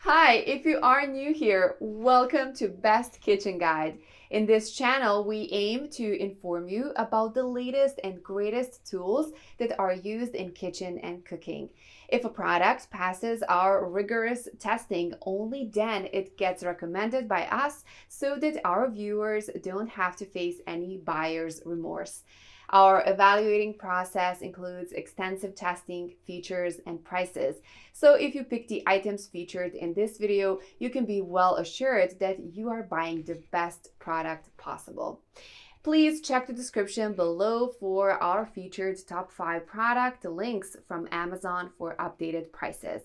Hi, if you are new here, welcome to Best Kitchen Guide. In this channel, we aim to inform you about the latest and greatest tools that are used in kitchen and cooking. If a product passes our rigorous testing, only then it gets recommended by us so that our viewers don't have to face any buyer's remorse. Our evaluating process includes extensive testing, features, and prices. So if you pick the items featured in this video, you can be well assured that you are buying the best product possible. Please check the description below for our featured top 5 product links from Amazon for updated prices.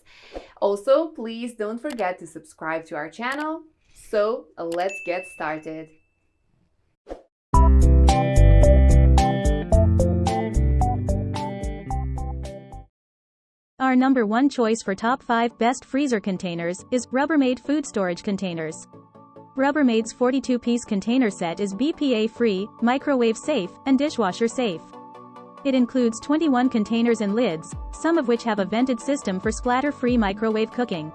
Also, please don't forget to subscribe to our channel. So let's get started. Our number one choice for top 5 best freezer containers is Rubbermaid food storage containers. Rubbermaid's 42-piece container set is BPA-free, microwave-safe, and dishwasher-safe. It includes 21 containers and lids, some of which have a vented system for splatter-free microwave cooking.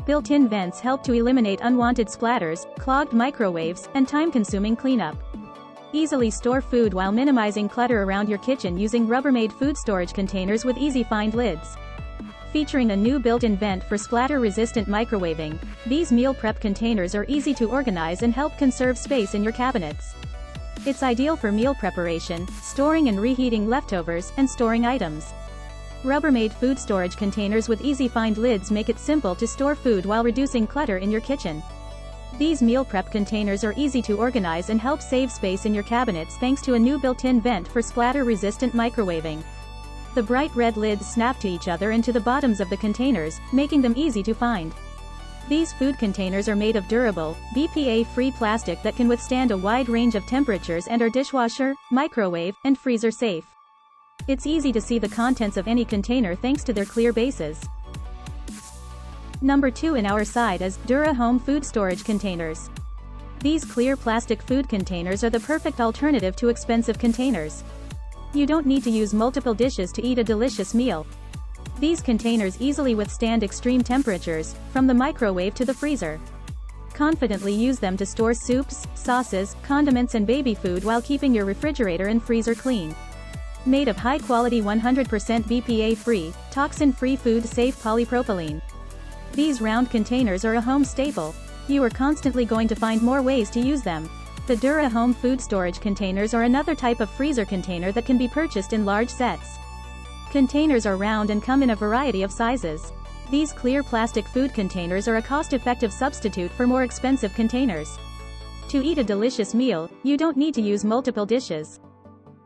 Built-in vents help to eliminate unwanted splatters, clogged microwaves, and time-consuming cleanup. Easily store food while minimizing clutter around your kitchen using Rubbermaid food storage containers with easy-find lids. Featuring a new built-in vent for splatter-resistant microwaving, these meal prep containers are easy to organize and help conserve space in your cabinets. It's ideal for meal preparation, storing and reheating leftovers, and storing items. Rubbermaid food storage containers with easy-find lids make it simple to store food while reducing clutter in your kitchen. These meal prep containers are easy to organize and help save space in your cabinets thanks to a new built-in vent for splatter-resistant microwaving. The bright red lids snap to each other into the bottoms of the containers, making them easy to find. These food containers are made of durable, BPA-free plastic that can withstand a wide range of temperatures and are dishwasher, microwave, and freezer safe. It's easy to see the contents of any container thanks to their clear bases. Number 2 in our side is Dura Home food storage containers. These clear plastic food containers are the perfect alternative to expensive containers. You don't need to use multiple dishes to eat a delicious meal. These containers easily withstand extreme temperatures, from the microwave to the freezer. Confidently use them to store soups, sauces, condiments and baby food while keeping your refrigerator and freezer clean. Made of high-quality 100% BPA-free, toxin-free food-safe polypropylene. These round containers are a home staple. You are constantly going to find more ways to use them. The Dura Home food storage containers are another type of freezer container that can be purchased in large sets. Containers are round and come in a variety of sizes. These clear plastic food containers are a cost-effective substitute for more expensive containers. To eat a delicious meal, you don't need to use multiple dishes.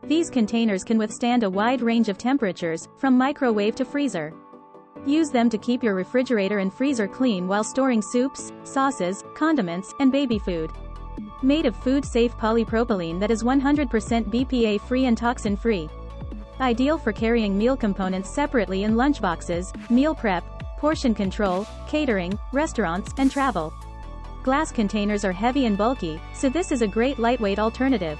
These containers can withstand a wide range of temperatures, from microwave to freezer. Use them to keep your refrigerator and freezer clean while storing soups, sauces, condiments, and baby food. Made of food-safe polypropylene that is 100% BPA-free and toxin-free. Ideal for carrying meal components separately in lunchboxes, meal prep, portion control, catering, restaurants, and travel. Glass containers are heavy and bulky, so this is a great lightweight alternative.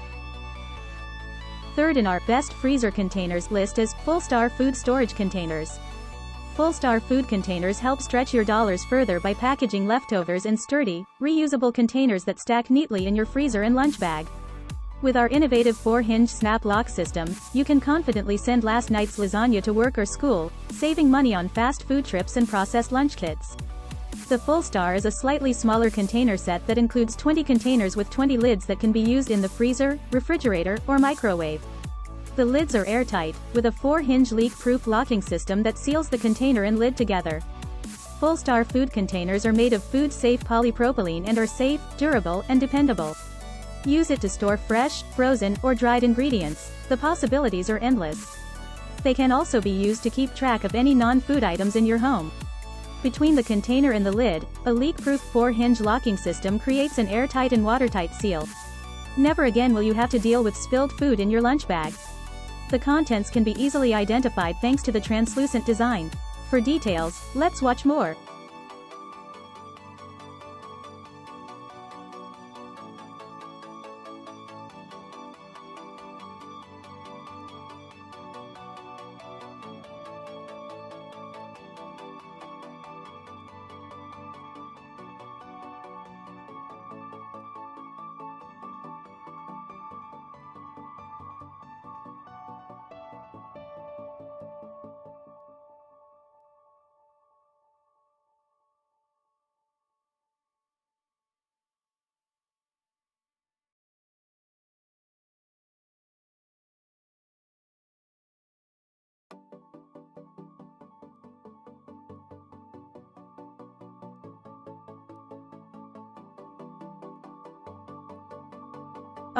Third in our best freezer containers list is Full-Star food storage containers. Full-Star food containers help stretch your dollars further by packaging leftovers in sturdy, reusable containers that stack neatly in your freezer and lunch bag. With our innovative 4-hinge snap lock system, you can confidently send last night's lasagna to work or school, saving money on fast food trips and processed lunch kits. The Full-Star is a slightly smaller container set that includes 20 containers with 20 lids that can be used in the freezer, refrigerator, or microwave. The lids are airtight, with a 4-hinge leak-proof locking system that seals the container and lid together. Full-Star food containers are made of food-safe polypropylene and are safe, durable, and dependable. Use it to store fresh, frozen, or dried ingredients. The possibilities are endless. They can also be used to keep track of any non-food items in your home. Between the container and the lid, a leak-proof 4-hinge locking system creates an airtight and watertight seal. Never again will you have to deal with spilled food in your lunch bag. The contents can be easily identified thanks to the translucent design. For details, let's watch more.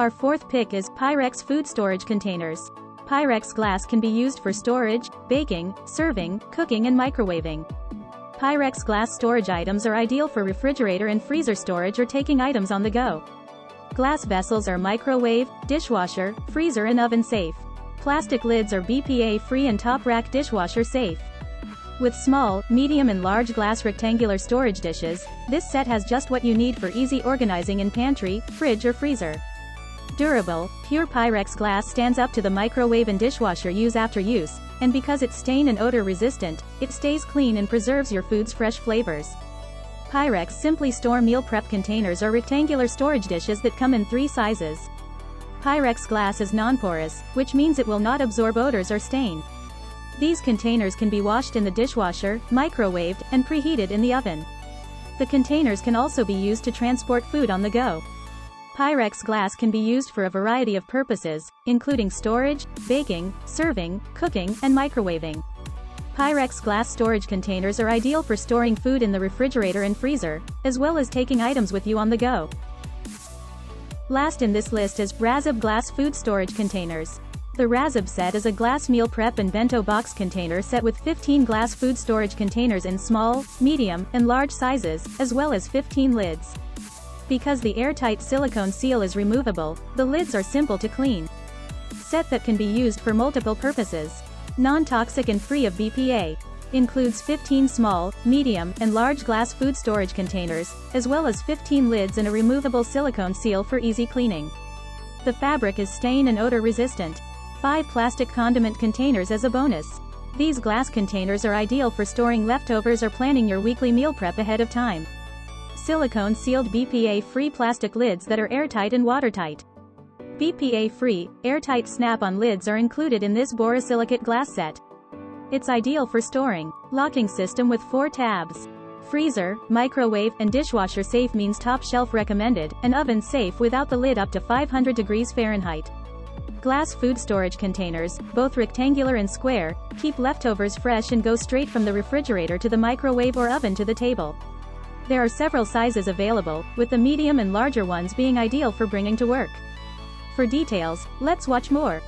Our fourth pick is Pyrex food storage containers. Pyrex glass can be used for storage, baking, serving, cooking and microwaving. Pyrex glass storage items are ideal for refrigerator and freezer storage or taking items on the go. Glass vessels are microwave, dishwasher, freezer and oven safe. Plastic lids are BPA-free and top rack dishwasher safe. With small, medium and large glass rectangular storage dishes, this set has just what you need for easy organizing in pantry, fridge or freezer. Durable, pure Pyrex glass stands up to the microwave and dishwasher use after use, and because it's stain and odor resistant, it stays clean and preserves your food's fresh flavors. Pyrex Simply Store meal prep containers are rectangular storage dishes that come in 3 sizes. Pyrex glass is non-porous, which means it will not absorb odors or stain. These containers can be washed in the dishwasher, microwaved, and preheated in the oven. The containers can also be used to transport food on the go. Pyrex glass can be used for a variety of purposes, including storage, baking, serving, cooking, and microwaving. Pyrex glass storage containers are ideal for storing food in the refrigerator and freezer, as well as taking items with you on the go. Last in this list is Razab glass food storage containers. The Razab set is a glass meal prep and bento box container set with 15 glass food storage containers in small, medium, and large sizes, as well as 15 lids. Because the airtight silicone seal is removable, the lids are simple to clean. Set that can be used for multiple purposes. Non-toxic and free of BPA. Includes 15 small, medium, and large glass food storage containers, as well as 15 lids and a removable silicone seal for easy cleaning. The fabric is stain and odor resistant. 5 plastic condiment containers as a bonus. These glass containers are ideal for storing leftovers or planning your weekly meal prep ahead of time. Silicone sealed BPA-free plastic lids that are airtight and watertight. BPA-free, airtight snap-on lids are included in this borosilicate glass set. It's ideal for storing. Locking system with 4 tabs. Freezer, microwave, and dishwasher safe means top shelf recommended, and oven safe without the lid up to 500 degrees Fahrenheit. Glass food storage containers, both rectangular and square, keep leftovers fresh and go straight from the refrigerator to the microwave or oven to the table. There are several sizes available, with the medium and larger ones being ideal for bringing to work. For details, let's watch more.